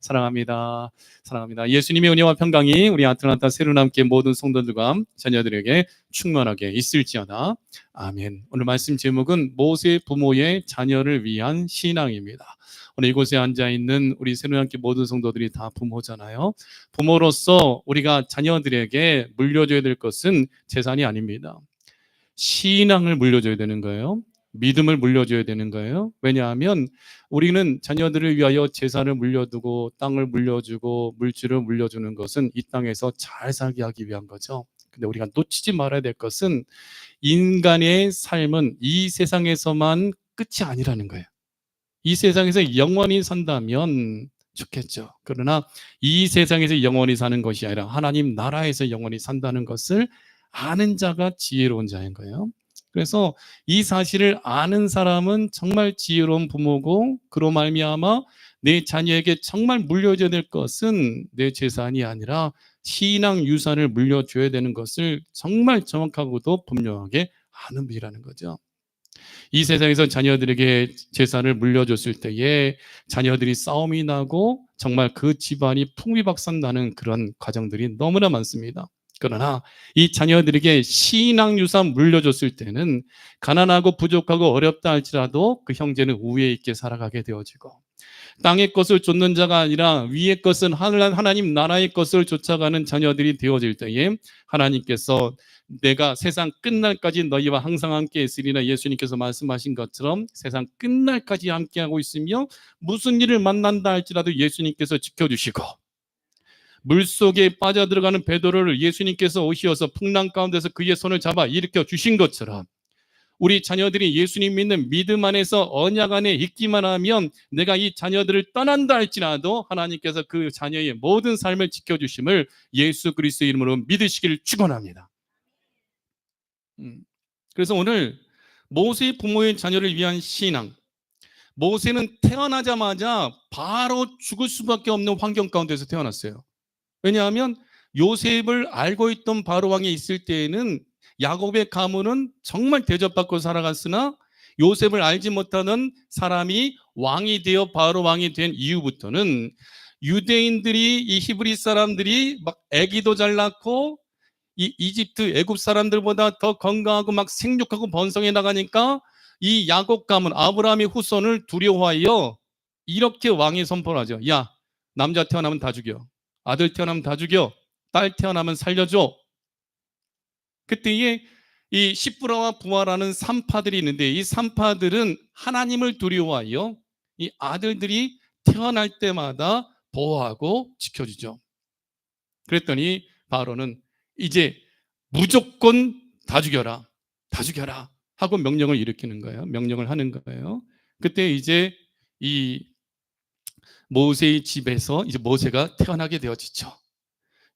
사랑합니다. 사랑합니다. 예수님의 은혜와 평강이 우리 아틀란타 세르남교회 모든 성도들과 자녀들에게 충만하게 있을지어다. 아멘. 오늘 말씀 제목은 모세 부모의 자녀를 위한 신앙입니다. 오늘 이곳에 앉아있는 우리 세르남교회 모든 성도들이 다 부모잖아요. 부모로서 우리가 자녀들에게 물려줘야 될 것은 재산이 아닙니다. 신앙을 물려줘야 되는 거예요. 믿음을 물려줘야 되는 거예요. 왜냐하면 우리는 자녀들을 위하여 재산을 물려두고 땅을 물려주고 물질을 물려주는 것은 이 땅에서 잘 살게 하기 위한 거죠. 근데 우리가 놓치지 말아야 될 것은 인간의 삶은 이 세상에서만 끝이 아니라는 거예요. 이 세상에서 영원히 산다면 좋겠죠. 그러나 이 세상에서 영원히 사는 것이 아니라 하나님 나라에서 영원히 산다는 것을 아는 자가 지혜로운 자인 거예요. 그래서 이 사실을 아는 사람은 정말 지혜로운 부모고, 그로 말미암아 내 자녀에게 정말 물려줘야 될 것은 내 재산이 아니라 신앙 유산을 물려줘야 되는 것을 정말 정확하고도 분명하게 아는 분이라는 거죠. 이 세상에서 자녀들에게 재산을 물려줬을 때에 자녀들이 싸움이 나고 정말 그 집안이 풍비박산나는 그런 가정들이 너무나 많습니다. 그러나 이 자녀들에게 신앙 유산 물려줬을 때는 가난하고 부족하고 어렵다 할지라도 그 형제는 우애 있게 살아가게 되어지고, 땅의 것을 쫓는 자가 아니라 위의 것은 하나님 나라의 것을 쫓아가는 자녀들이 되어질 때에 하나님께서 내가 세상 끝날까지 너희와 항상 함께 있으리라 예수님께서 말씀하신 것처럼 세상 끝날까지 함께하고 있으며, 무슨 일을 만난다 할지라도 예수님께서 지켜주시고, 물속에 빠져들어가는 베드로를 예수님께서 오시어서 풍랑 가운데서 그의 손을 잡아 일으켜 주신 것처럼 우리 자녀들이 예수님 믿는 믿음 안에서 언약 안에 있기만 하면 내가 이 자녀들을 떠난다 할지라도 하나님께서 그 자녀의 모든 삶을 지켜주심을 예수 그리스도의 이름으로 믿으시기를 축원합니다. 그래서 오늘 모세 부모의 자녀를 위한 신앙. 모세는 태어나자마자 바로 죽을 수밖에 없는 환경 가운데서 태어났어요. 왜냐하면 요셉을 알고 있던 바로 왕이 있을 때에는 야곱의 가문은 정말 대접받고 살아갔으나 요셉을 알지 못하는 사람이 왕이 되어 바로 왕이 된 이후부터는 유대인들이, 이 히브리 사람들이 막 아기도 잘 낳고 이 이집트 애굽 사람들보다 더 건강하고 막 생육하고 번성해 나가니까 이 야곱 가문 아브라함의 후손을 두려워하여 이렇게 왕이 선포를 하죠. 야, 남자 태어나면 다 죽여. 아들 태어나면 다 죽여. 딸 태어나면 살려줘. 그때에 이 시브라와 부하라는 산파들이 있는데, 이 산파들은 하나님을 두려워하여 이 아들들이 태어날 때마다 보호하고 지켜주죠. 그랬더니 바로는 이제 무조건 다 죽여라, 다 죽여라 하고 명령을 일으키는 거예요. 명령을 하는 거예요. 그때 이제 이 모세의 집에서 이제 모세가 태어나게 되어지죠.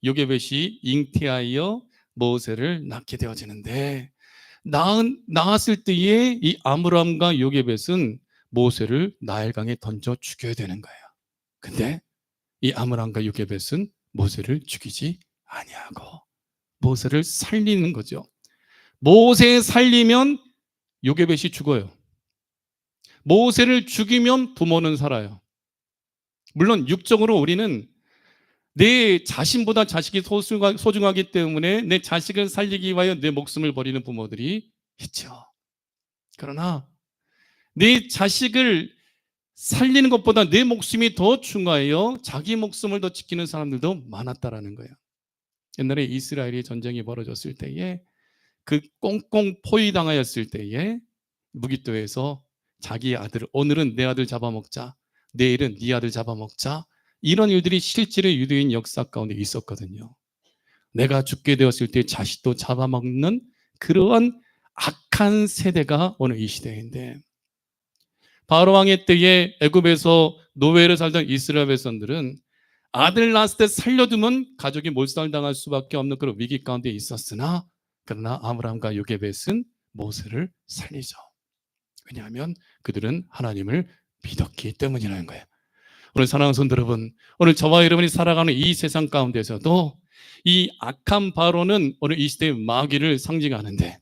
요게벳이 잉태하여 모세를 낳게 되어지는데, 낳았을 때에 이 아므람과 요게벳은 모세를 나일강에 던져 죽여야 되는 거예요. 근데 이 아므람과 요게벳은 모세를 죽이지 아니하고 모세를 살리는 거죠. 모세 살리면 요게벳이 죽어요. 모세를 죽이면 부모는 살아요. 물론 육적으로 우리는 내 자신보다 자식이 소중하기 때문에 내 자식을 살리기 위하여 내 목숨을 버리는 부모들이 있죠. 그러나 내 자식을 살리는 것보다 내 목숨이 더 중요해요. 자기 목숨을 더 지키는 사람들도 많았다라는 거예요. 옛날에 이스라엘이 전쟁이 벌어졌을 때에 그 꽁꽁 포위당하였을 때에 무기토에서 자기 아들, 오늘은 내 아들 잡아먹자, 내일은 네 아들 잡아먹자, 이런 일들이 실제로 유대인 역사 가운데 있었거든요. 내가 죽게 되었을 때 자식도 잡아먹는 그러한 악한 세대가 오늘 이 시대인데, 바로 왕의 때에 애굽에서 노예로 살던 이스라엘 백성들은 아들 낳았을 때 살려두면 가족이 몰살당할 수밖에 없는 그런 위기 가운데 있었으나, 그러나 아므람과 요게벳은 모세를 살리죠. 왜냐하면 그들은 하나님을 믿었기 때문이라는 거예요. 오늘 사랑하는 성도 여러분, 오늘 저와 여러분이 살아가는 이 세상 가운데서도 이 악한 바로는 오늘 이 시대의 마귀를 상징하는데,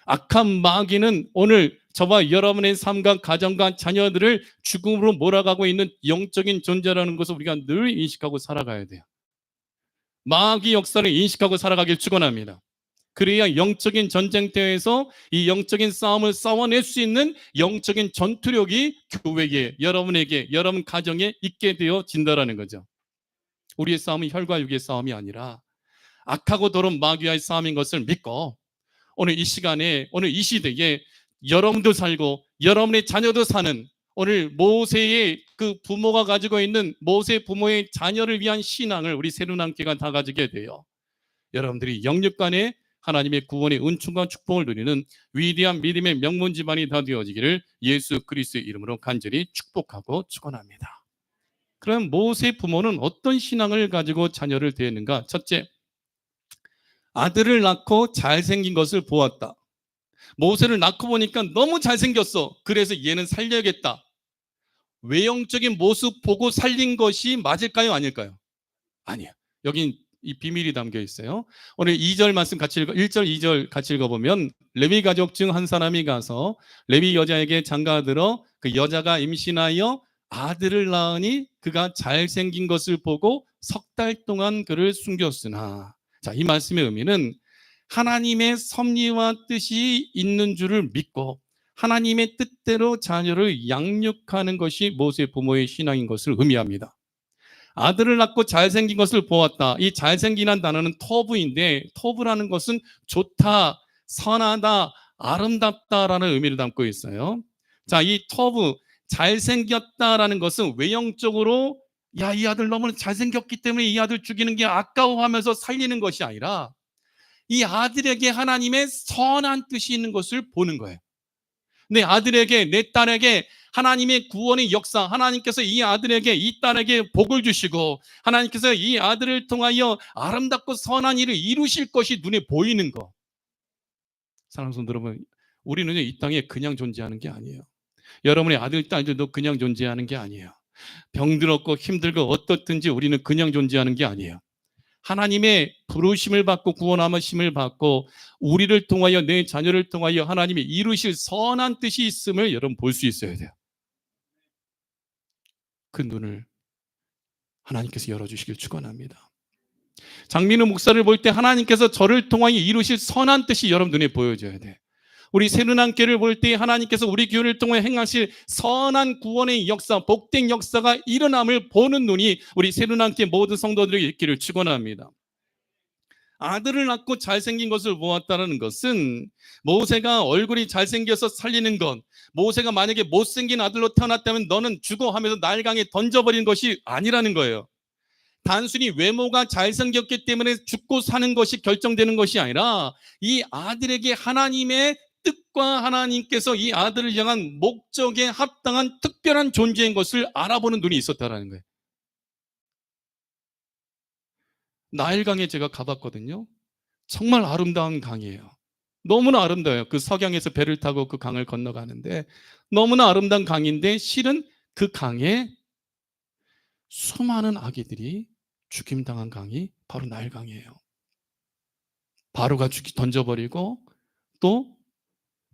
악한 마귀는 오늘 저와 여러분의 삶과 가정과 자녀들을 죽음으로 몰아가고 있는 영적인 존재라는 것을 우리가 늘 인식하고 살아가야 돼요. 마귀 역사를 인식하고 살아가길 축원합니다. 그래야 영적인 전쟁터에서 이 영적인 싸움을 싸워낼 수 있는 영적인 전투력이 교회에, 여러분에게, 여러분 가정에 있게 되어진다라는 거죠. 우리의 싸움은 혈과 육의 싸움이 아니라 악하고 더러운 마귀와의 싸움인 것을 믿고, 오늘 이 시간에, 오늘 이 시대에 여러분도 살고 여러분의 자녀도 사는, 오늘 모세의 그 부모가 가지고 있는 모세 부모의 자녀를 위한 신앙을 우리 새로남교회가 다 가지게 돼요. 여러분들이 영육간에 하나님의 구원의 은총과 축복을 누리는 위대한 믿음의 명문 집안이 다 되어지기를 예수 그리스도의 이름으로 간절히 축복하고 축원합니다. 그럼 모세 부모는 어떤 신앙을 가지고 자녀를 대했는가? 첫째, 아들을 낳고 잘생긴 것을 보았다. 모세를 낳고 보니까 너무 잘생겼어. 그래서 얘는 살려야겠다. 외형적인 모습 보고 살린 것이 맞을까요? 아닐까요? 아니에요. 여긴 이 비밀이 담겨 있어요. 오늘 2절 말씀 같이 1절 2절 같이 읽어보면, 레위 가족 중 한 사람이 가서 레위 여자에게 장가들어 그 여자가 임신하여 아들을 낳으니 그가 잘생긴 것을 보고 석 달 동안 그를 숨겼으나. 자, 이 말씀의 의미는 하나님의 섭리와 뜻이 있는 줄을 믿고 하나님의 뜻대로 자녀를 양육하는 것이 모세 부모의 신앙인 것을 의미합니다. 아들을 낳고 잘생긴 것을 보았다. 이 잘생긴한 단어는 터부인데, 터부라는 것은 좋다, 선하다, 아름답다라는 의미를 담고 있어요. 자, 이 터부, 잘생겼다라는 것은 외형적으로 야, 이 아들 너무 잘생겼기 때문에 이 아들 죽이는 게 아까워하면서 살리는 것이 아니라 이 아들에게 하나님의 선한 뜻이 있는 것을 보는 거예요. 내 아들에게, 내 딸에게 하나님의 구원의 역사, 하나님께서 이 아들에게, 이 딸에게 복을 주시고 하나님께서 이 아들을 통하여 아름답고 선한 일을 이루실 것이 눈에 보이는 거. 사랑하는 성도 여러분, 우리는 이 땅에 그냥 존재하는 게 아니에요. 여러분의 아들, 딸들도 그냥 존재하는 게 아니에요. 병들었고 힘들고 어떻든지 우리는 그냥 존재하는 게 아니에요. 하나님의 부르심을 받고 구원하심을 받고 우리를 통하여, 내 자녀를 통하여 하나님이 이루실 선한 뜻이 있음을 여러분 볼 수 있어야 돼요. 그 눈을 하나님께서 열어주시길 축원합니다. 장민우 목사를 볼 때 하나님께서 저를 통하여 이루실 선한 뜻이 여러분 눈에 보여져야 돼. 우리 새누남교회를 볼 때 하나님께서 우리 교회를 통해 행하실 선한 구원의 역사, 복된 역사가 일어남을 보는 눈이 우리 새누남교회 모든 성도들에게 있기를 축원합니다. 아들을 낳고 잘생긴 것을 보았다는 것은 모세가 얼굴이 잘생겨서 살리는 것, 모세가 만약에 못생긴 아들로 태어났다면 너는 죽어 하면서 나일강에 던져버린 것이 아니라는 거예요. 단순히 외모가 잘생겼기 때문에 죽고 사는 것이 결정되는 것이 아니라 이 아들에게 하나님의 뜻과 하나님께서 이 아들을 향한 목적에 합당한 특별한 존재인 것을 알아보는 눈이 있었다는 거예요. 나일강에 제가 가봤거든요. 정말 아름다운 강이에요. 너무나 아름다워요. 그 석양에서 배를 타고 그 강을 건너가는데 너무나 아름다운 강인데, 실은 그 강에 수많은 아기들이 죽임당한 강이 바로 나일강이에요. 바로가 던져버리고, 또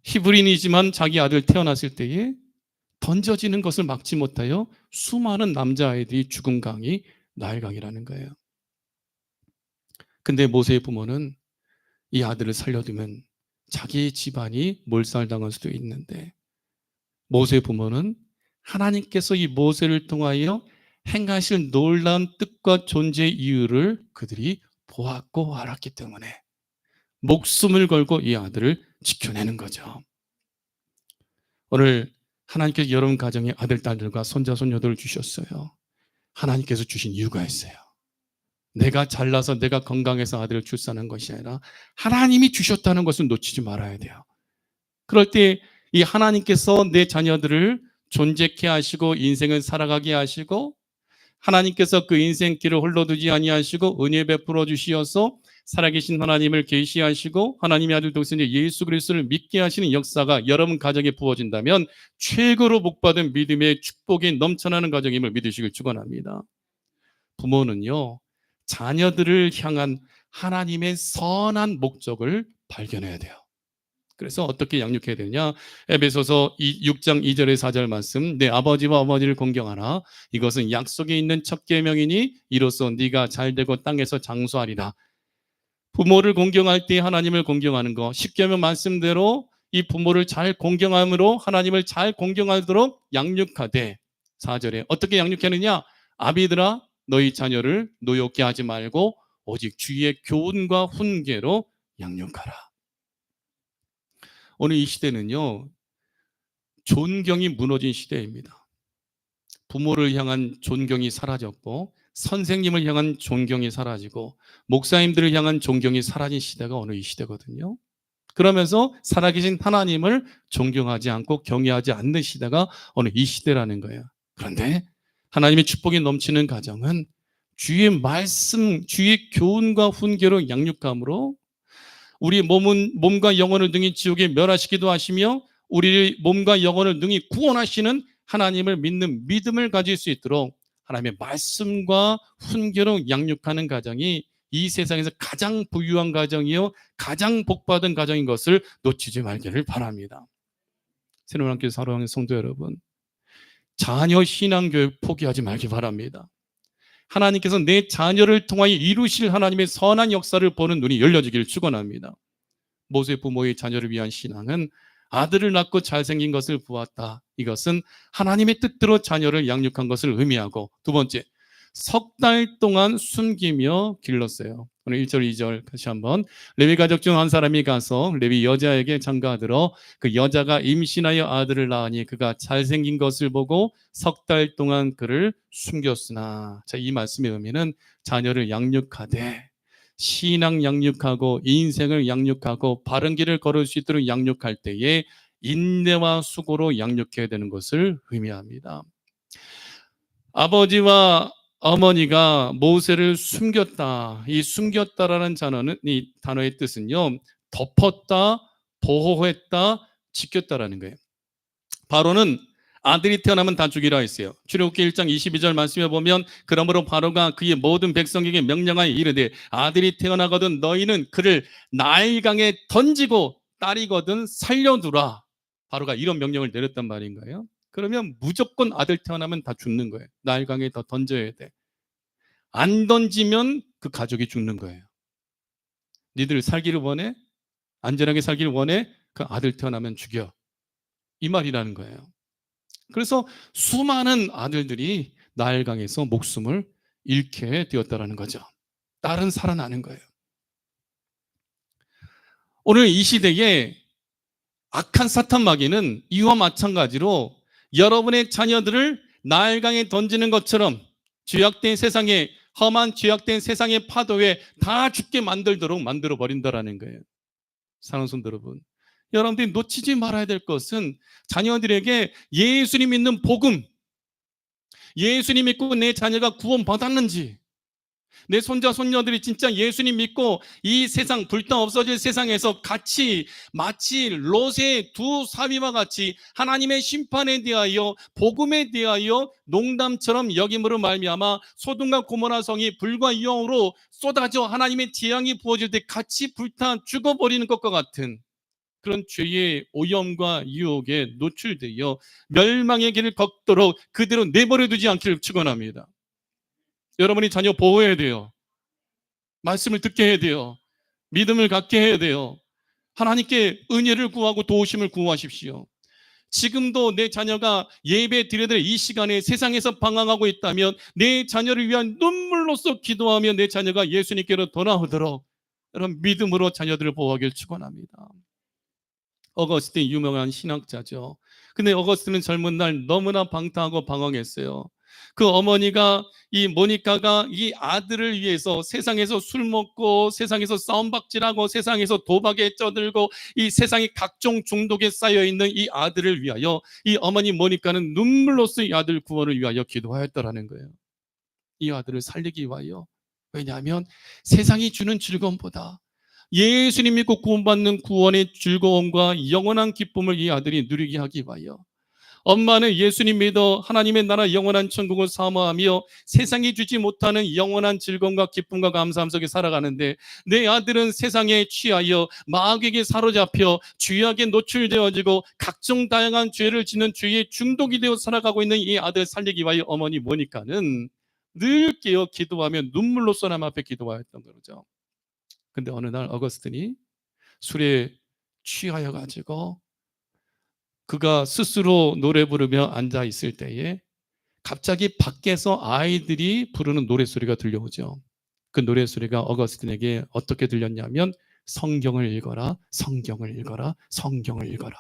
히브리인이지만 자기 아들 태어났을 때에 던져지는 것을 막지 못하여 수많은 남자아이들이 죽은 강이 나일강이라는 거예요. 근데 모세의 부모는 이 아들을 살려두면 자기 집안이 몰살당할 수도 있는데, 모세의 부모는 하나님께서 이 모세를 통하여 행하실 놀라운 뜻과 존재의 이유를 그들이 보았고 알았기 때문에 목숨을 걸고 이 아들을 지켜내는 거죠. 오늘 하나님께서 여러분 가정에 아들, 딸들과 손자, 손녀들을 주셨어요. 하나님께서 주신 이유가 있어요. 내가 잘나서 내가 건강해서 아들을 출산한 것이 아니라 하나님이 주셨다는 것을 놓치지 말아야 돼요. 그럴 때 이 하나님께서 내 자녀들을 존재케 하시고 인생을 살아가게 하시고, 하나님께서 그 인생길을 홀로 두지 아니하시고 은혜 베풀어 주시어서 살아계신 하나님을 계시하시고 하나님의 아들 독생자 예수 그리스도를 믿게 하시는 역사가 여러분 가정에 부어진다면 최고로 복받은 믿음의 축복이 넘쳐나는 가정임을 믿으시길 축원합니다. 부모는요, 자녀들을 향한 하나님의 선한 목적을 발견해야 돼요. 그래서 어떻게 양육해야 되냐? 에베소서 6장 2절의 4절 말씀. 내 아버지와 어머니를 공경하라. 이것은 약속에 있는 첫 계명이니 이로써 네가 잘되고 땅에서 장수하리라. 부모를 공경할 때 하나님을 공경하는 거. 십계명 말씀대로 이 부모를 잘 공경함으로 하나님을 잘 공경하도록 양육하되 4절에 어떻게 양육하느냐? 아비들아 너희 자녀를 노엽게 하지 말고 오직 주의 교훈과 훈계로 양육하라. 오늘 이 시대는요, 존경이 무너진 시대입니다. 부모를 향한 존경이 사라졌고 선생님을 향한 존경이 사라지고 목사님들을 향한 존경이 사라진 시대가 오늘 이 시대거든요. 그러면서 살아계신 하나님을 존경하지 않고 경외하지 않는 시대가 오늘 이 시대라는 거예요. 그런데 하나님의 축복이 넘치는 가정은 주의 말씀, 주의 교훈과 훈계로 양육함으로 우리 몸과 영혼을 능히 지옥에 멸하시기도 하시며 우리 몸과 영혼을 능히 구원하시는 하나님을 믿는 믿음을 가질 수 있도록 하나님의 말씀과 훈계로 양육하는 가정이 이 세상에서 가장 부유한 가정이요 가장 복받은 가정인 것을 놓치지 말기를 바랍니다. 새로운 학교 사랑하는 성도 여러분, 자녀 신앙교육 포기하지 말기 바랍니다. 하나님께서 내 자녀를 통하여 이루실 하나님의 선한 역사를 보는 눈이 열려지기를 축원합니다. 모세 부모의 자녀를 위한 신앙은 아들을 낳고 잘생긴 것을 보았다. 이것은 하나님의 뜻대로 자녀를 양육한 것을 의미하고, 두 번째, 석 달 동안 숨기며 길렀어요. 오늘 1절 2절 다시 한번. 레위 가족 중 한 사람이 가서 레위 여자에게 장가들어 그 여자가 임신하여 아들을 낳으니 그가 잘생긴 것을 보고 석 달 동안 그를 숨겼으나, 자, 이 말씀의 의미는 자녀를 양육하되 신앙 양육하고 인생을 양육하고 바른 길을 걸을 수 있도록 양육할 때에 인내와 수고로 양육해야 되는 것을 의미합니다. 아버지와 어머니가 모세를 숨겼다. 이 숨겼다라는 이 단어의 뜻은요, 덮었다, 보호했다, 지켰다라는 거예요. 바로는 아들이 태어나면 다 죽이라 했어요. 출애굽기 1장 22절 말씀에 보면 그러므로 바로가 그의 모든 백성에게 명령하여 이르되 아들이 태어나거든 너희는 그를 나일강에 던지고 딸이거든 살려두라. 바로가 이런 명령을 내렸단 말인 거예요. 그러면 무조건 아들 태어나면 다 죽는 거예요. 나일강에 더 던져야 돼. 안 던지면 그 가족이 죽는 거예요. 니들 살기를 원해? 안전하게 살기를 원해? 그 아들 태어나면 죽여. 이 말이라는 거예요. 그래서 수많은 아들들이 나일강에서 목숨을 잃게 되었다는 거죠. 딸은 살아나는 거예요. 오늘 이 시대에 악한 사탄 마귀는 이와 마찬가지로 여러분의 자녀들을 나일강에 던지는 것처럼 죄악된 세상에, 험한 죄악된 세상의 파도에 다 죽게 만들도록 만들어버린다는 거예요. 사랑하는 성도 여러분, 여러분들이 놓치지 말아야 될 것은 자녀들에게 예수님 믿는 복음, 예수님 믿고 내 자녀가 구원받았는지, 내 손자 손녀들이 진짜 예수님 믿고 이 세상 불타 없어질 세상에서 같이 마치 롯의 두 사위와 같이 하나님의 심판에 대하여 복음에 대하여 농담처럼 여김으로 말미암아 소돔과 고모라 성이 불과 유황으로 쏟아져 하나님의 재앙이 부어질 때 같이 불타 죽어버리는 것과 같은 그런 죄의 오염과 유혹에 노출되어 멸망의 길을 걷도록 그대로 내버려 두지 않기를 축원합니다. 여러분이 자녀 보호해야 돼요. 말씀을 듣게 해야 돼요. 믿음을 갖게 해야 돼요. 하나님께 은혜를 구하고 도우심을 구하십시오. 지금도 내 자녀가 예배 드려야 될 이 시간에 세상에서 방황하고 있다면 내 자녀를 위한 눈물로써 기도하며 내 자녀가 예수님께로 돌아오도록 여러분 믿음으로 자녀들을 보호하길 축원합니다. 어거스틴 유명한 신학자죠. 근데 어거스틴은 젊은 날 너무나 방탕하고 방황했어요. 그 어머니가 이 모니카가 이 아들을 위해서 세상에서 술 먹고 세상에서 싸움박질하고 세상에서 도박에 쩌들고 이 세상의 각종 중독에 쌓여있는 이 아들을 위하여 이 어머니 모니카는 눈물로써 이 아들 구원을 위하여 기도하였다라는 거예요. 이 아들을 살리기 위하여. 왜냐하면 세상이 주는 즐거움보다 예수님 믿고 구원받는 구원의 즐거움과 영원한 기쁨을 이 아들이 누리게 하기 위하여 엄마는 예수님 믿어 하나님의 나라 영원한 천국을 사모하며 세상이 주지 못하는 영원한 즐거움과 기쁨과 감사함 속에 살아가는데, 내 아들은 세상에 취하여 마귀에게 사로잡혀 죄악에 노출되어지고 각종 다양한 죄를 짓는 죄의 중독이 되어 살아가고 있는 이 아들 살리기 위하여 어머니 모니카는 늘 깨어 기도하며 눈물로 하나님 앞에 기도하였던 거죠. 근데 어느 날 어거스틴이 술에 취하여 가지고 그가 스스로 노래 부르며 앉아 있을 때에 갑자기 밖에서 아이들이 부르는 노랫소리가 들려오죠. 그 노랫소리가 어거스틴에게 어떻게 들렸냐면, 성경을 읽어라, 성경을 읽어라, 성경을 읽어라.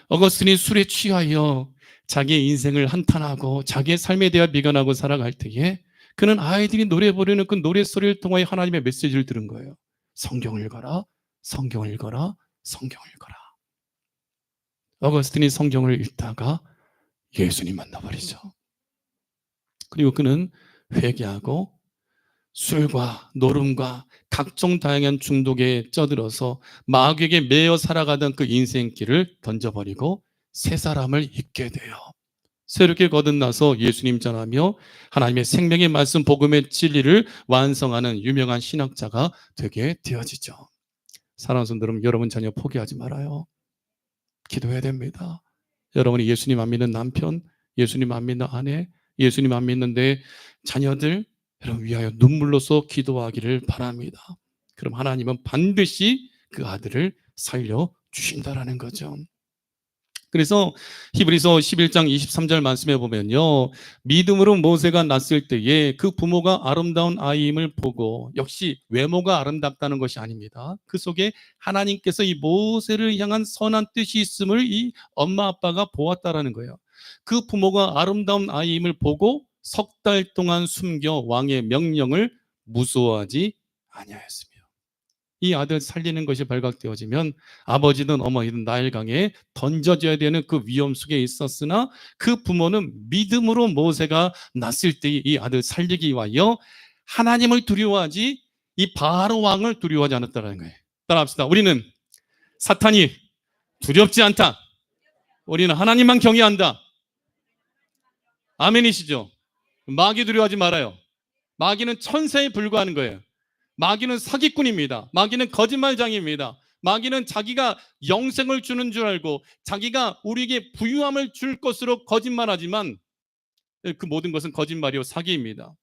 어거스틴이 술에 취하여 자기의 인생을 한탄하고 자기의 삶에 대해 비관하고 살아갈 때에 그는 아이들이 노래 부르는 그 노랫소리를 통하여 하나님의 메시지를 들은 거예요. 성경을 읽어라, 성경을 읽어라, 성경을 읽어라. 어거스틴이 성경을 읽다가 예수님 만나버리죠. 그리고 그는 회개하고 술과 노름과 각종 다양한 중독에 쩌들어서 마귀에게 매여 살아가던 그 인생길을 던져버리고 새 사람을 입게 돼요. 새롭게 거듭나서 예수님 전하며 하나님의 생명의 말씀 복음의 진리를 완성하는 유명한 신학자가 되게 되어지죠. 사랑하는 성도 여러분, 여러분 자녀 포기하지 말아요. 기도해야 됩니다. 여러분이 예수님 안 믿는 남편, 예수님 안 믿는 아내, 예수님 안 믿는 내 자녀들 여러분 위하여 눈물로써 기도하기를 바랍니다. 그럼 하나님은 반드시 그 아들을 살려 주신다라는 거죠. 그래서 히브리서 11장 23절 말씀에 보면요, 믿음으로 모세가 낳았을 때에 그 부모가 아름다운 아이임을 보고, 역시 외모가 아름답다는 것이 아닙니다. 그 속에 하나님께서 이 모세를 향한 선한 뜻이 있음을 이 엄마 아빠가 보았다라는 거예요. 그 부모가 아름다운 아이임을 보고 석 달 동안 숨겨 왕의 명령을 무서워하지 아니하였습니다. 이 아들 살리는 것이 발각되어지면 아버지든 어머니든 나일강에 던져져야 되는 그 위험 속에 있었으나, 그 부모는 믿음으로 모세가 낳았을 때 이 아들 살리기 위하여 하나님을 두려워하지 이 바로 왕을 두려워하지 않았다는 거예요. 따라합시다. 우리는 사탄이 두렵지 않다. 우리는 하나님만 경외한다. 아멘이시죠? 마귀 두려워하지 말아요. 마귀는 천사에 불과하는 거예요. 마귀는 사기꾼입니다. 마귀는 거짓말장입니다. 마귀는 자기가 영생을 주는 줄 알고 자기가 우리에게 부유함을 줄 것으로 거짓말하지만 그 모든 것은 거짓말이요 사기입니다.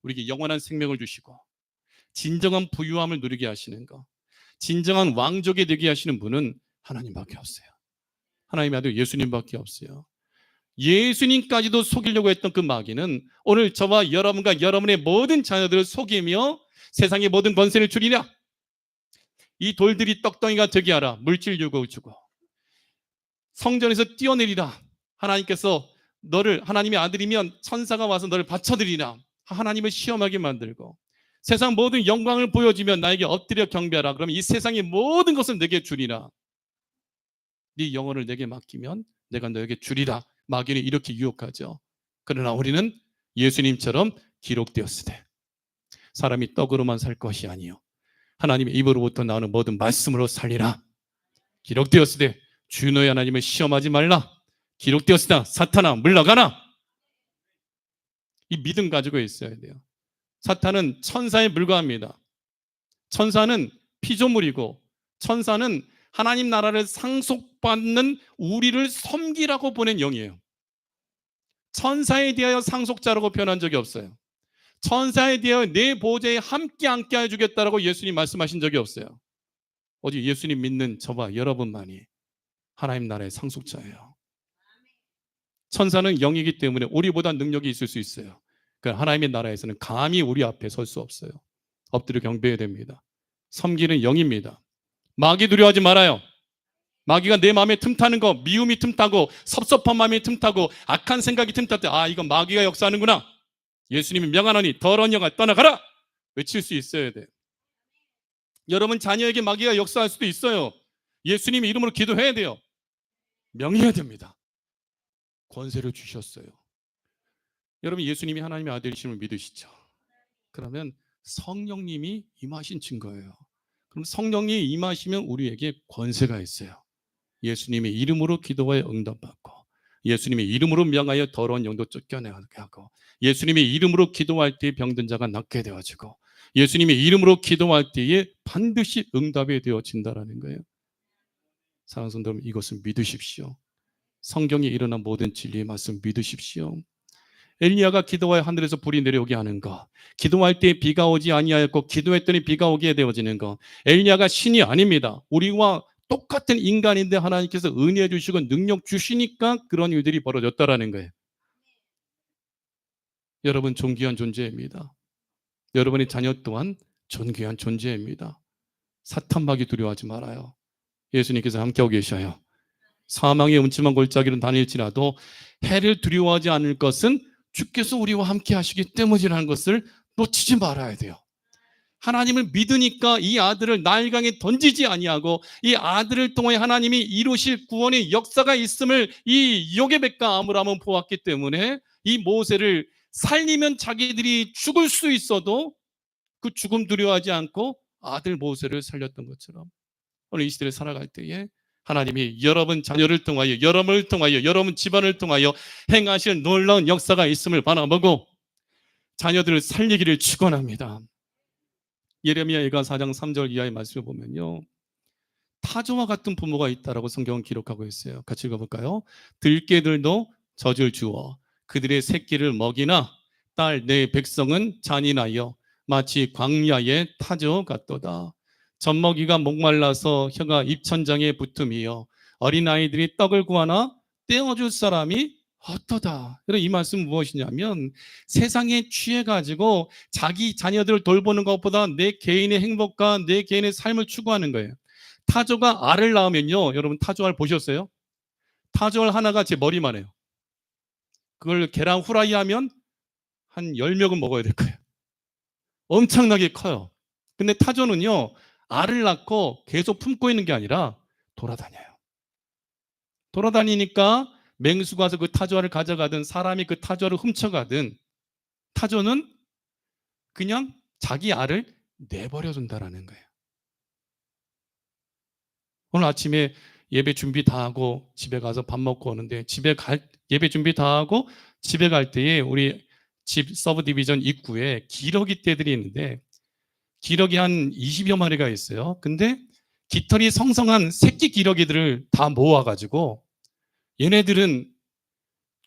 우리에게 영원한 생명을 주시고 진정한 부유함을 누리게 하시는 것, 진정한 왕족이 되게 하시는 분은 하나님밖에 없어요. 하나님의 아들 예수님밖에 없어요. 예수님까지도 속이려고 했던 그 마귀는 오늘 저와 여러분과 여러분의 모든 자녀들을 속이며 세상의 모든 권세를 줄이라, 이 돌들이 떡덩이가 되게 하라, 물질 유혹을 주고 성전에서 뛰어내리라, 하나님께서 너를 하나님의 아들이면 천사가 와서 너를 바쳐드리라, 하나님을 시험하게 만들고 세상 모든 영광을 보여주면 나에게 엎드려 경배하라, 그러면 이 세상의 모든 것을 내게 주리라, 네 영혼을 내게 맡기면 내가 너에게 주리라. 마귀는 이렇게 유혹하죠. 그러나 우리는 예수님처럼 기록되었으되 사람이 떡으로만 살 것이 아니요 하나님의 입으로부터 나오는 모든 말씀으로 살리라. 기록되었으되 주 너의 하나님을 시험하지 말라. 기록되었으나 사탄아 물러가라. 이 믿음 가지고 있어야 돼요. 사탄은 천사에 불과합니다. 천사는 피조물이고 천사는 하나님 나라를 상속받는 우리를 섬기라고 보낸 영이에요. 천사에 대하여 상속자라고 표현한 적이 없어요. 천사에 대하여 내 보좌에 함께 앉게 해주겠다라고 예수님 말씀하신 적이 없어요. 오직 예수님 믿는 저와 여러분만이 하나님 나라의 상속자예요. 천사는 영이기 때문에 우리보다 능력이 있을 수 있어요. 그러니까 하나님의 나라에서는 감히 우리 앞에 설 수 없어요. 엎드려 경배해야 됩니다. 섬기는 영입니다. 마귀 두려워하지 말아요. 마귀가 내 마음에 틈타는 거, 미움이 틈타고 섭섭한 마음이 틈타고 악한 생각이 틈탈 때, 아 이건 마귀가 역사하는구나, 예수님이 명하노니 더러운 영아 떠나가라 외칠 수 있어야 돼요. 여러분 자녀에게 마귀가 역사할 수도 있어요. 예수님의 이름으로 기도해야 돼요. 명해야 됩니다. 권세를 주셨어요. 여러분 예수님이 하나님의 아들이심을 믿으시죠? 그러면 성령님이 임하신 증거예요. 그럼 성령이 임하시면 우리에게 권세가 있어요. 예수님의 이름으로 기도하여 응답받고, 예수님의 이름으로 명하여 더러운 영도 쫓겨내게 하고, 예수님의 이름으로 기도할 때 병든 자가 낫게 되어지고, 예수님의 이름으로 기도할 때에 반드시 응답이 되어진다라는 거예요. 사랑하는 성도 여러분, 이것을 믿으십시오. 성경에 일어난 모든 진리의 말씀 믿으십시오. 엘리야가 기도하여 하늘에서 불이 내려오게 하는 것, 기도할 때 비가 오지 아니하였고 기도했더니 비가 오게 되어지는 것, 엘리야가 신이 아닙니다. 우리와 똑같은 인간인데 하나님께서 은혜 주시고 능력 주시니까 그런 일들이 벌어졌다라는 거예요. 여러분 존귀한 존재입니다. 여러분의 자녀 또한 존귀한 존재입니다. 사탄마귀 두려워하지 말아요. 예수님께서 함께하고 계셔요. 사망의 음침한 골짜기를 다닐지라도 해를 두려워하지 않을 것은 주께서 우리와 함께 하시기 때문이라는 것을 놓치지 말아야 돼요. 하나님을 믿으니까 이 아들을 나일강에 던지지 아니하고 이 아들을 통해 하나님이 이루실 구원의 역사가 있음을 이 요게벳과 아므람은 보았기 때문에 이 모세를 살리면 자기들이 죽을 수 있어도 그 죽음 두려워하지 않고 아들 모세를 살렸던 것처럼 오늘 이 시대를 살아갈 때에 하나님이 여러분 자녀를 통하여, 여러분을 통하여, 여러분 집안을 통하여 행하실 놀라운 역사가 있음을 바라보고 자녀들을 살리기를 축원합니다. 예레미야 4장 3절 이하의 말씀을 보면요, 타조와 같은 부모가 있다라고 성경은 기록하고 있어요. 같이 읽어볼까요? 들깨들도 젖을 주어 그들의 새끼를 먹이나 딸 내 백성은 잔인하여 마치 광야의 타조 같도다. 젖먹이가 목말라서 혀가 입천장에 붙음이여 어린아이들이 떡을 구하나 떼어줄 사람이 어떠다. 이 말씀은 무엇이냐면 세상에 취해가지고 자기 자녀들을 돌보는 것보다 내 개인의 행복과 내 개인의 삶을 추구하는 거예요. 타조가 알을 낳으면요, 여러분 타조알 보셨어요? 타조알 하나가 제 머리만 해요. 그걸 계란 후라이 하면 한 10명은 먹어야 될 거예요. 엄청나게 커요. 근데 타조는요, 알을 낳고 계속 품고 있는 게 아니라 돌아다녀요. 돌아다니니까 맹수가 와서 그 타조알을 가져가든 사람이 그 타조알을 훔쳐가든 타조는 그냥 자기 알을 내버려 둔다라는 거예요. 오늘 아침에 예배 준비 다 하고 집에 가서 밥 먹고 오는데 예배 준비 다 하고 집에 갈 때에 우리 집 서브 디비전 입구에 기러기 떼들이 있는데 기러기 한 20여 마리가 있어요. 근데 깃털이 성성한 새끼 기러기들을 다 모아가지고 얘네들은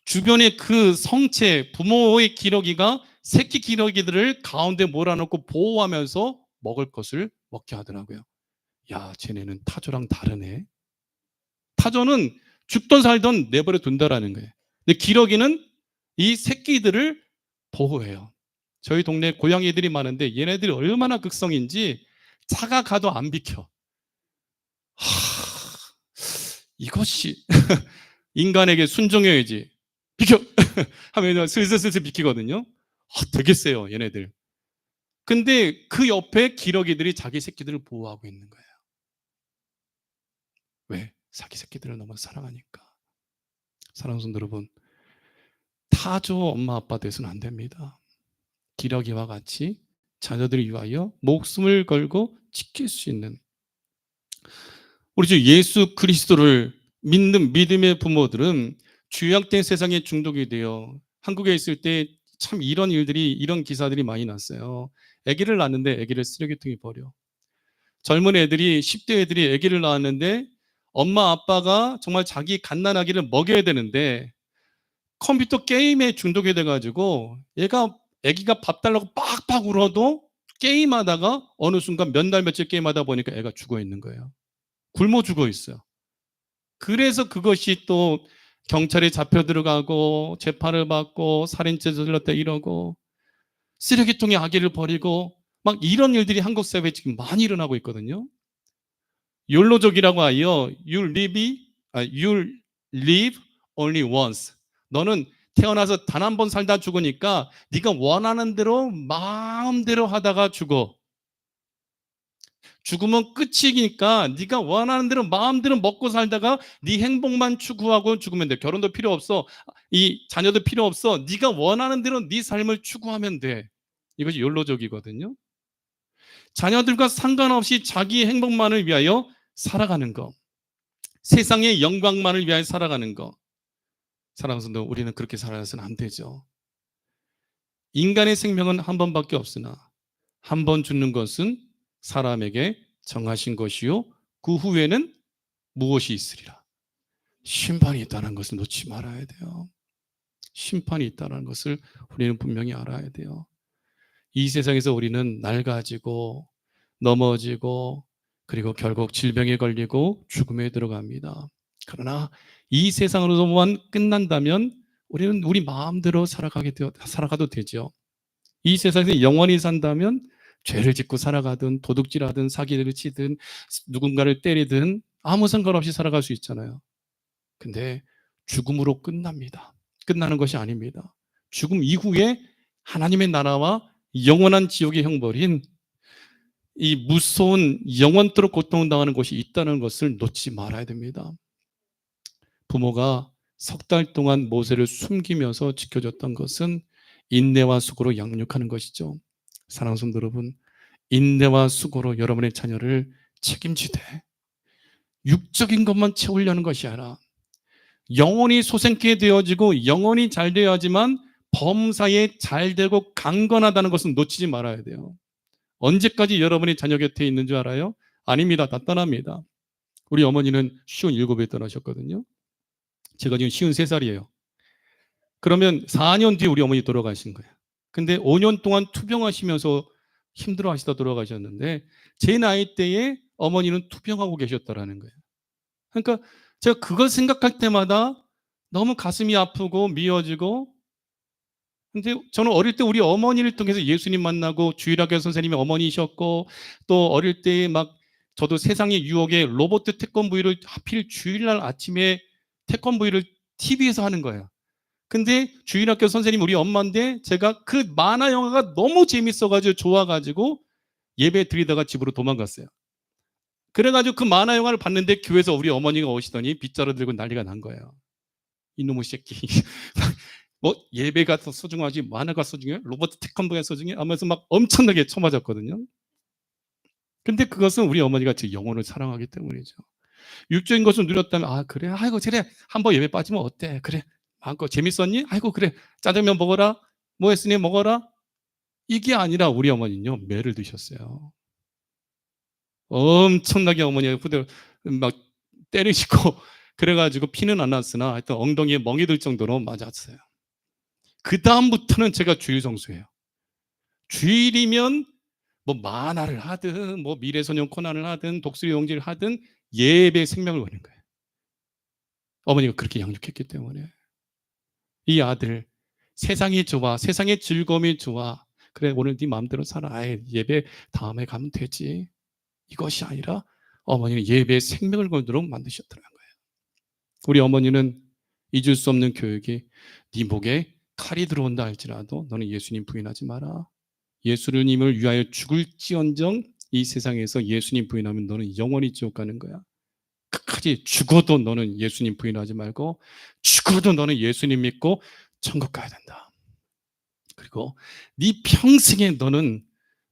주변에 그 성체 부모의 기러기가 새끼 기러기들을 가운데 몰아넣고 보호하면서 먹을 것을 먹게 하더라고요. 야, 쟤네는 타조랑 다르네. 타조는 죽던 살던 내버려 둔다라는 거예요. 근데 기러기는 이 새끼들을 보호해요. 저희 동네에 고양이들이 많은데 얘네들이 얼마나 극성인지 차가 가도 안 비켜. 이것이 인간에게 순종해야지. 비켜! 하면 슬슬슬슬 비키거든요. 되게 세요, 얘네들. 근데 그 옆에 기러기들이 자기 새끼들을 보호하고 있는 거예요. 왜? 자기 새끼들을 너무 사랑하니까. 사랑하는 성도 여러분, 타조 엄마 아빠 돼서는 안 됩니다. 기러기와 같이 자녀들을 위하여 목숨을 걸고 지킬 수 있는 우리 주 예수 그리스도를 믿는 믿음의 부모들은 죄악된 세상에 중독이 되어 한국에 있을 때 참 이런 기사들이 많이 났어요. 아기를 낳았는데 아기를 쓰레기통에 버려. 젊은 애들이 10대 애들이 아기를 낳았는데 엄마 아빠가 정말 자기 갓난아기를 먹여야 되는데 컴퓨터 게임에 중독이 돼가지고 아기가 밥 달라고 빡빡 울어도 게임하다가 어느 순간 몇 날 며칠 게임하다 보니까 애가 죽어 있는 거예요. 굶어 죽어 있어요. 그래서 그것이 또 경찰에 잡혀 들어가고 재판을 받고 살인죄 저질렀다 이러고 쓰레기통에 아기를 버리고 막 이런 일들이 한국 사회에 지금 많이 일어나고 있거든요. 욜로족이라고 하여 you live only once. 너는 태어나서 단 한 번 살다 죽으니까 네가 원하는 대로 마음대로 하다가 죽어. 죽으면 끝이니까 네가 원하는 대로 마음대로 먹고 살다가 네 행복만 추구하고 죽으면 돼. 결혼도 필요 없어. 이 자녀도 필요 없어. 네가 원하는 대로 네 삶을 추구하면 돼. 이것이 욜로족이거든요. 자녀들과 상관없이 자기의 행복만을 위하여 살아가는 것. 세상의 영광만을 위하여 살아가는 것. 사랑하는 성도, 우리는 그렇게 살아서는 안 되죠. 인간의 생명은 한 번밖에 없으나 한 번 죽는 것은 사람에게 정하신 것이요 그 후에는 무엇이 있으리라. 심판이 있다는 것을 놓지 말아야 돼요. 심판이 있다는 것을 우리는 분명히 알아야 돼요. 이 세상에서 우리는 낡아지고 넘어지고 그리고 결국 질병에 걸리고 죽음에 들어갑니다. 그러나 이 세상으로만 끝난다면 우리는 우리 마음대로 살아가도 되죠. 이 세상에서 영원히 산다면 죄를 짓고 살아가든 도둑질하든 사기를 치든 누군가를 때리든 아무 상관없이 살아갈 수 있잖아요. 근데 죽음으로 끝납니다. 끝나는 것이 아닙니다. 죽음 이후에 하나님의 나라와 영원한 지옥의 형벌인 이 무서운 영원토록 고통을 당하는 것이 있다는 것을 놓지 말아야 됩니다. 부모가 석 달 동안 모세를 숨기면서 지켜줬던 것은 인내와 수고로 양육하는 것이죠. 사랑하는 성도 여러분, 인내와 수고로 여러분의 자녀를 책임지되 육적인 것만 채우려는 것이 아니라 영원히 소생케 되어지고 영원히 잘 되어야지만 범사에 잘 되고 강건하다는 것은 놓치지 말아야 돼요. 언제까지 여러분의 자녀 곁에 있는 줄 알아요? 아닙니다. 다 떠납니다. 우리 어머니는 57에 떠나셨거든요. 제가 지금 53살이에요. 그러면 4년 뒤에 우리 어머니 돌아가신 거예요. 근데 5년 동안 투병하시면서 힘들어 하시다 돌아가셨는데 제 나이 때에 어머니는 투병하고 계셨다라는 거예요. 그러니까 제가 그걸 생각할 때마다 너무 가슴이 아프고 미어지고, 근데 저는 어릴 때 우리 어머니를 통해서 예수님 만나고 주일학교 선생님이 어머니셨고 또 어릴 때 막 저도 세상의 유혹에 로봇 태권브이를 하필 주일날 아침에 태권브이를 TV에서 하는 거예요. 근데 주일학교 선생님 우리 엄마인데 제가 그 만화 영화가 너무 재밌어가지고 좋아가지고 예배 드리다가 집으로 도망갔어요. 그래가지고 그 만화 영화를 봤는데 교회에서 우리 어머니가 오시더니 빗자루 들고 난리가 난 거예요. 이놈의 새끼. 뭐 예배가 더 소중하지 만화가 소중해? 로버트 태권브이가 소중해? 하면서 막 엄청나게 쳐맞았거든요. 근데 그것은 우리 어머니가 제 영혼을 사랑하기 때문이죠. 육적인 것을 누렸다면 아 그래? 아이고 그래 한번 예배 빠지면 어때? 그래 마음껏 재밌었니? 아이고 그래 짜장면 먹어라. 뭐 했으니 먹어라. 이게 아니라 우리 어머니는요 매를 드셨어요. 엄청나게 어머니가 후대 막 때리시고 그래가지고 피는 안 났으나 하여튼 엉덩이에 멍이 들 정도로 맞았어요. 그 다음부터는 제가 주일 성수예요. 주일이면 뭐 만화를 하든 뭐 미래소년 코난을 하든 독수리 용지를 하든 예배 생명을 거는 거예요. 어머니가 그렇게 양육했기 때문에 이 아들 세상이 좋아, 세상의 즐거움이 좋아. 그래 오늘 네 마음대로 살아. 아이, 예배 다음에 가면 되지. 이것이 아니라 어머니는 예배에 생명을 걸도록 만드셨더라는 거예요. 우리 어머니는 잊을 수 없는 교육이 네 목에 칼이 들어온다 할지라도 너는 예수님 부인하지 마라. 예수님을 위하여 죽을지언정 이 세상에서 예수님 부인하면 너는 영원히 지옥 가는 거야. 끝까지 죽어도 너는 예수님 부인하지 말고 죽어도 너는 예수님 믿고 천국 가야 된다. 그리고 네 평생에 너는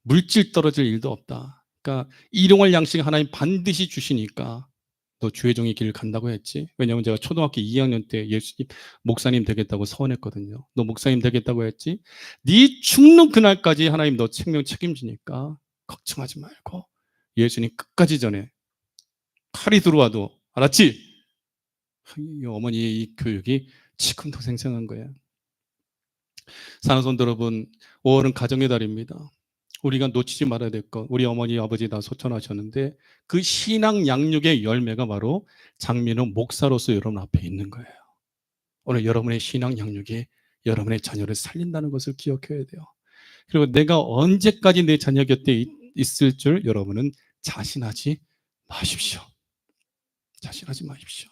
물질 떨어질 일도 없다. 그러니까 일용할 양식 하나님 반드시 주시니까 너 주의 종의 길을 간다고 했지. 왜냐하면 제가 초등학교 2학년 때 예수님 목사님 되겠다고 서원했거든요. 너 목사님 되겠다고 했지. 네 죽는 그날까지 하나님 너 생명 책임지니까 걱정하지 말고 예수님 끝까지 전해. 칼이 들어와도 알았지? 이 어머니의 이 교육이 지금도 생생한 거예요. 사랑하는 성도 여러분, 5월은 가정의 달입니다. 우리가 놓치지 말아야 될 것, 우리 어머니 아버지 다 소천하셨는데 그 신앙 양육의 열매가 바로 장민호 목사로서 여러분 앞에 있는 거예요. 오늘 여러분의 신앙 양육이 여러분의 자녀를 살린다는 것을 기억해야 돼요. 그리고 내가 언제까지 내 자녀 곁에 있을 줄 여러분은 자신하지 마십시오. 자신하지 마십시오.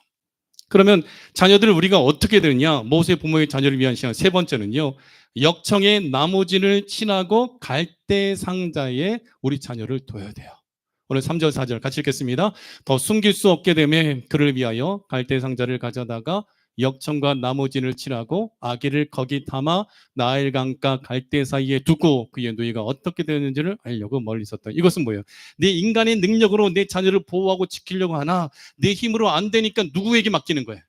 그러면 자녀들을 우리가 어떻게 되느냐? 모세 부모의 자녀를 위한 시간 세 번째는요. 역청의 나무진을 친하고 갈대 상자에 우리 자녀를 둬야 돼요. 오늘 3절 4절 같이 읽겠습니다. 더 숨길 수 없게 되매 그를 위하여 갈대 상자를 가져다가 역청과 나무진을 칠하고 아기를 거기 담아 나일강과 갈대 사이에 두고 그의 누이가 어떻게 되는지를 알려고 멀리 있었다. 이것은 뭐예요? 내 인간의 능력으로 내 자녀를 보호하고 지키려고 하나 내 힘으로 안 되니까 누구에게 맡기는 거예요?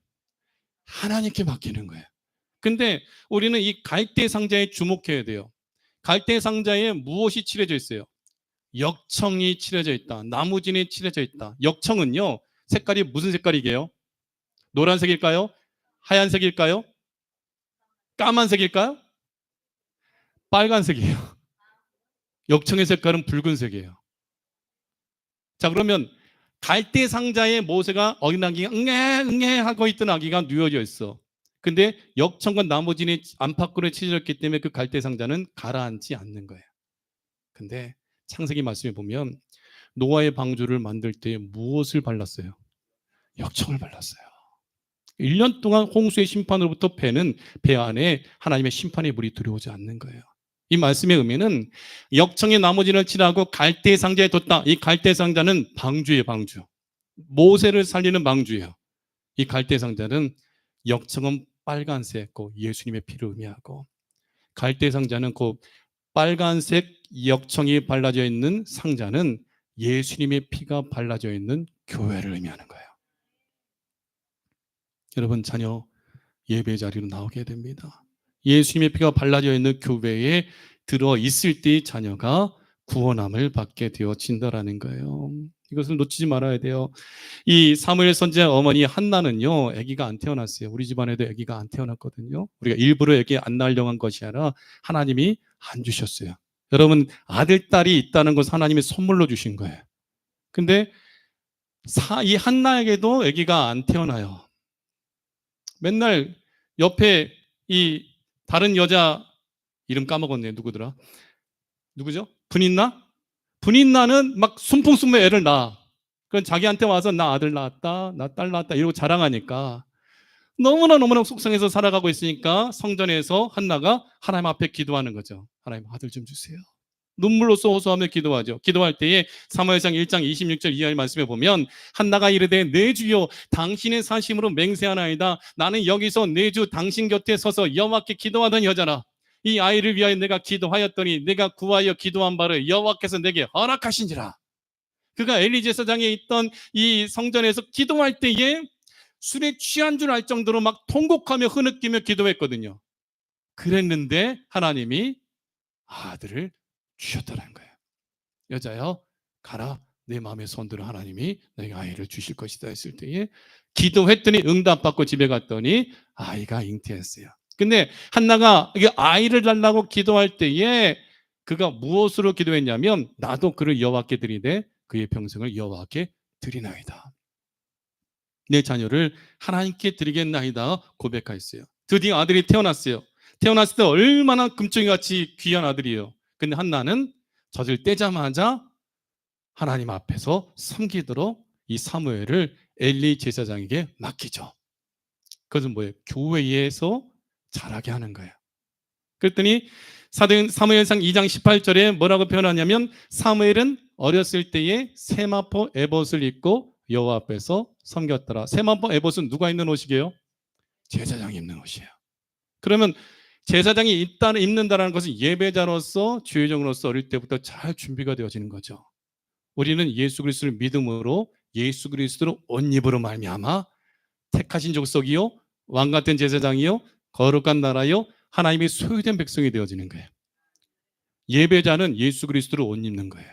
하나님께 맡기는 거예요. 근데 우리는 이 갈대 상자에 주목해야 돼요. 갈대 상자에 무엇이 칠해져 있어요? 역청이 칠해져 있다. 나무진이 칠해져 있다. 역청은요, 색깔이 무슨 색깔이게요? 노란색일까요? 하얀색일까요? 까만색일까요? 빨간색이에요. 역청의 색깔은 붉은색이에요. 자, 그러면 갈대 상자에 모세가 어린 아기가 응애 응애 하고 있던 아기가 누워져 있어. 근데 역청과 나무진이 안팎으로 칠해졌기 때문에 그 갈대 상자는 가라앉지 않는 거예요. 근데 창세기 말씀에 보면 노아의 방주를 만들 때 무엇을 발랐어요? 역청을 발랐어요. 1년 동안 홍수의 심판으로부터 배 안에 하나님의 심판의 물이 들어오지 않는 거예요. 이 말씀의 의미는 역청의 나무진을 칠하고 갈대 상자에 뒀다. 이 갈대 상자는 방주예요, 방주. 모세를 살리는 방주예요. 이 갈대 상자는 역청은 빨간색고 예수님의 피를 의미하고 갈대 상자는 그 빨간색 역청이 발라져 있는 상자는 예수님의 피가 발라져 있는 교회를 의미하는 거예요. 여러분 자녀 예배 자리로 나오게 됩니다. 예수님의 피가 발라져 있는 교회에 들어 있을 때 자녀가 구원함을 받게 되어진다라는 거예요. 이것을 놓치지 말아야 돼요. 이 사무엘 선지자 어머니 한나는요, 아기가 안 태어났어요. 우리 집안에도 아기가 안 태어났거든요. 우리가 일부러 아기 안 낳으려고 한 것이 아니라 하나님이 안 주셨어요. 여러분 아들, 딸이 있다는 것은 하나님이 선물로 주신 거예요. 근데 이 한나에게도 아기가 안 태어나요. 맨날 옆에 이 다른 여자 이름 까먹었네요. 누구더라? 누구죠? 분인나? 분인나는 막 순풍순풍 애를 낳아. 그럼 자기한테 와서 나 아들 낳았다, 나 딸 낳았다 이러고 자랑하니까 너무나 속상해서 살아가고 있으니까 성전에서 한나가 하나님 앞에 기도하는 거죠. 하나님 아들 좀 주세요. 눈물로써 호소하며 기도하죠. 기도할 때에 사무엘상 1장 26절 이하의 말씀에 보면 한나가 이르되 내 주여 당신의 사심으로 맹세하나이다. 나는 여기서 내 주 당신 곁에 서서 여호와께 기도하던 여자라. 이 아이를 위하여 내가 기도하였더니 내가 구하여 기도한 바를 여호와께서 내게 허락하신지라. 그가 엘리 제사장에 있던 이 성전에서 기도할 때에 술에 취한 줄 알 정도로 막 통곡하며 흐느끼며 기도했거든요. 그랬는데 하나님이 아들을 주셨다는 거예요. 여자여 가라, 내 마음에 손들어 하나님이 내게 아이를 주실 것이다 했을 때에 기도했더니 응답받고 집에 갔더니 아이가 잉태했어요. 근데 한나가 아이를 달라고 기도할 때에 그가 무엇으로 기도했냐면 나도 그를 여호와께 드리되 그의 평생을 여호와께 드리나이다. 내 자녀를 하나님께 드리겠나이다 고백하였어요. 드디어 아들이 태어났어요. 태어났을 때 얼마나 금쪽이같이 귀한 아들이에요. 근데 한나는 젖을 떼자마자 하나님 앞에서 섬기도록 이 사무엘을 엘리 제사장에게 맡기죠. 그것은 뭐예요? 교회에서 자라게 하는 거예요. 그랬더니 사무엘상 2장 18절에 뭐라고 표현하냐면 사무엘은 어렸을 때에 세마포 에봇을 입고 여호와 앞에서 섬겼더라. 세마포 에봇은 누가 입는 옷이게요? 제사장이 입는 옷이에요. 그러면 제사장이 입는다는 것은 예배자로서 주의종으로서 어릴 때부터 잘 준비가 되어지는 거죠. 우리는 예수 그리스도를 믿음으로 예수 그리스도로 옷 입으로 말미암아 택하신 족속이요 왕 같은 제사장이요 거룩한 나라요 하나님의 소유된 백성이 되어지는 거예요. 예배자는 예수 그리스도로 옷 입는 거예요.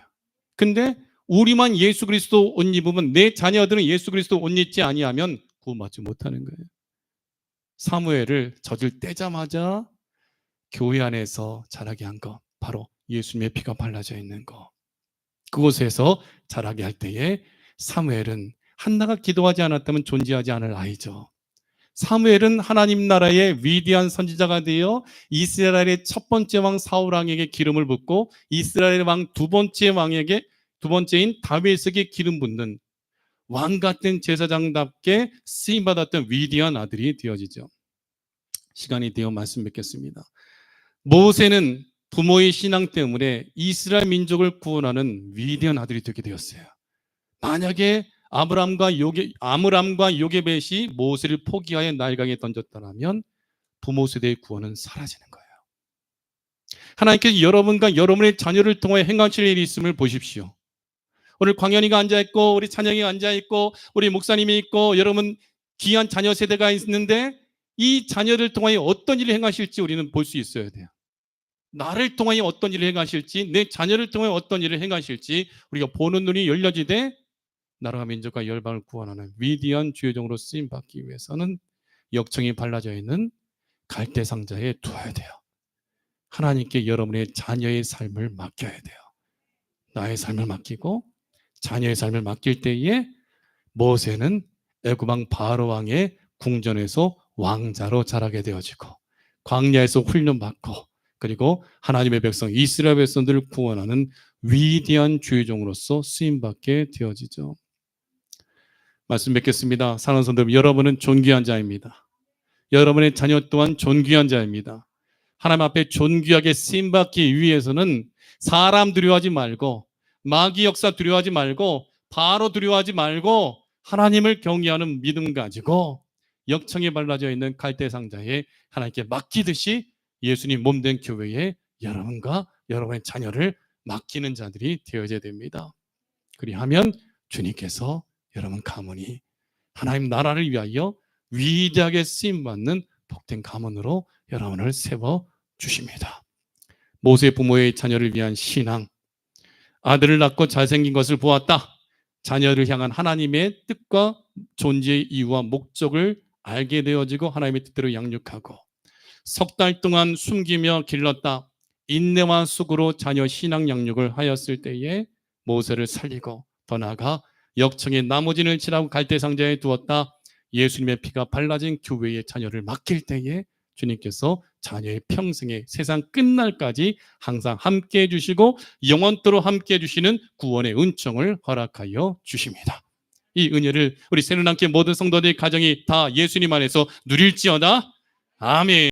근데 우리만 예수 그리스도 옷 입으면 내 자녀들은 예수 그리스도 옷 입지 아니하면 구원받지 못하는 거예요. 사무엘을 젖을 떼자마자 교회 안에서 자라게 한 것, 바로 예수님의 피가 발라져 있는 것. 그곳에서 자라게 할 때에 사무엘은 한나가 기도하지 않았다면 존재하지 않을 아이죠. 사무엘은 하나님 나라의 위대한 선지자가 되어 이스라엘의 첫 번째 왕 사울 왕에게 기름을 붓고 이스라엘 왕 두 번째인 다윗에게 기름 붓는 왕 같은 제사장답게 쓰임 받았던 위대한 아들이 되어지죠. 시간이 되어 말씀 뵙겠습니다. 모세는 부모의 신앙 때문에 이스라엘 민족을 구원하는 위대한 아들이 되게 되었어요. 만약에 아므람과 요게벳이 모세를 포기하여 나일강에 던졌더라면 부모 세대의 구원은 사라지는 거예요. 하나님께서 여러분과 여러분의 자녀를 통해 행하실 일이 있음을 보십시오. 오늘 광현이가 앉아있고 우리 찬영이가 앉아있고 우리 목사님이 있고 여러분 귀한 자녀 세대가 있는데 이 자녀를 통하여 어떤 일을 행하실지 우리는 볼 수 있어야 돼요. 나를 통하여 어떤 일을 행하실지, 내 자녀를 통하여 어떤 일을 행하실지 우리가 보는 눈이 열려지되 나라와 민족과 열방을 구원하는 위대한 주의 종으로 쓰임받기 위해서는 역청이 발라져 있는 갈대 상자에 두어야 돼요. 하나님께 여러분의 자녀의 삶을 맡겨야 돼요. 나의 삶을 맡기고 자녀의 삶을 맡길 때에 모세는 애굽 왕 바로 왕의 궁전에서 왕자로 자라게 되어지고 광야에서 훈련받고 그리고 하나님의 백성 이스라엘 백성들을 구원하는 위대한 주의 종으로서 쓰임받게 되어지죠. 말씀 뵙겠습니다. 사랑하는 성도들, 여러분은 존귀한 자입니다. 여러분의 자녀 또한 존귀한 자입니다. 하나님 앞에 존귀하게 쓰임받기 위해서는 사람 두려워하지 말고 마귀 역사 두려워하지 말고 바로 두려워하지 말고 하나님을 경외하는 믿음 가지고 역청에 발라져 있는 갈대 상자에 하나님께 맡기듯이 예수님 몸된 교회에 여러분과 여러분의 자녀를 맡기는 자들이 되어야 됩니다. 그리하면 주님께서 여러분 가문이 하나님 나라를 위하여 위대하게 쓰임받는 복된 가문으로 여러분을 세워주십니다. 모세 부모의 자녀를 위한 신앙, 아들을 낳고 잘생긴 것을 보았다. 자녀를 향한 하나님의 뜻과 존재의 이유와 목적을 알게 되어지고 하나님의 뜻대로 양육하고 석 달 동안 숨기며 길렀다. 인내와 수고로 자녀 신앙 양육을 하였을 때에 모세를 살리고 더 나아가 역청의 나무진을 칠하고 갈대 상자에 두었다. 예수님의 피가 발라진 교회의 자녀를 맡길 때에 주님께서 자녀의 평생에 세상 끝날까지 항상 함께해 주시고 영원토록 함께해 주시는 구원의 은총을 허락하여 주십니다. 이 은혜를 우리 새누남교회 모든 성도들의 가정이 다 예수님 안에서 누릴지어다. 아멘.